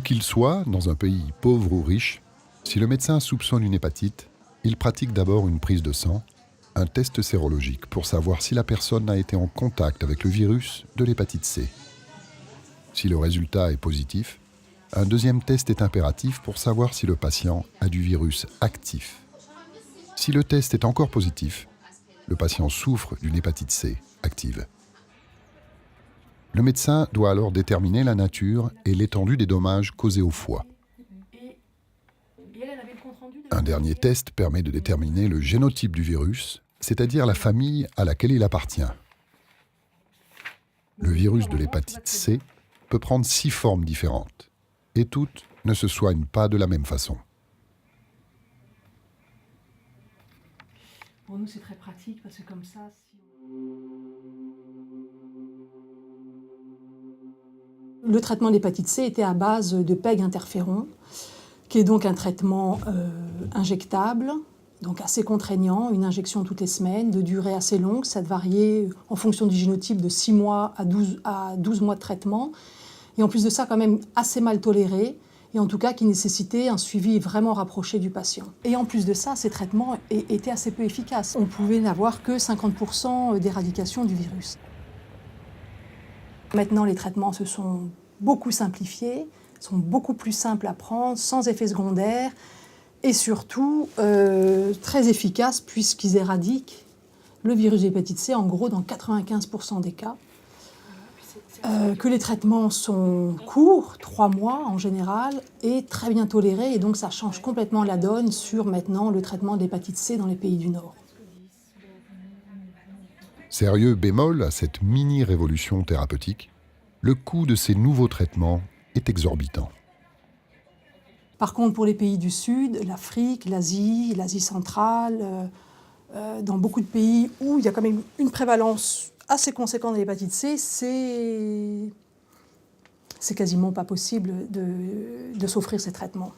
qu'il soit, dans un pays pauvre ou riche, si le médecin soupçonne une hépatite, il pratique d'abord une prise de sang, un test sérologique pour savoir si la personne a été en contact avec le virus de l'hépatite C. Si le résultat est positif, un deuxième test est impératif pour savoir si le patient a du virus actif. Si le test est encore positif, le patient souffre d'une hépatite C active. Le médecin doit alors déterminer la nature et l'étendue des dommages causés au foie. Un dernier test permet de déterminer le génotype du virus, c'est-à-dire la famille à laquelle il appartient. Le virus de l'hépatite C peut prendre 6 formes différentes, et toutes ne se soignent pas de la même façon. Pour nous, c'est très pratique parce que comme ça... Le traitement de l'hépatite C était à base de PEG interféron, qui est donc un traitement injectable, donc assez contraignant, une injection toutes les semaines, de durée assez longue. Ça variait en fonction du génotype de 6 mois à 12 mois de traitement. Et en plus de ça, quand même assez mal toléré, et en tout cas qui nécessitait un suivi vraiment rapproché du patient. Et en plus de ça, ces traitements étaient assez peu efficaces. On pouvait n'avoir que 50% d'éradication du virus. Maintenant, les traitements se sont beaucoup simplifiés, sont beaucoup plus simples à prendre, sans effets secondaires, et surtout très efficaces puisqu'ils éradiquent le virus de l'hépatite C, en gros, dans 95% des cas. Que les traitements sont courts, 3 mois en général, et très bien tolérés, et donc ça change complètement la donne sur maintenant le traitement de l'hépatite C dans les pays du Nord. Sérieux bémol à cette mini-révolution thérapeutique, le coût de ces nouveaux traitements est exorbitant. Par contre, pour les pays du Sud, l'Afrique, l'Asie centrale, dans beaucoup de pays où il y a quand même une prévalence assez conséquente de l'hépatite C, c'est quasiment pas possible de s'offrir ces traitements.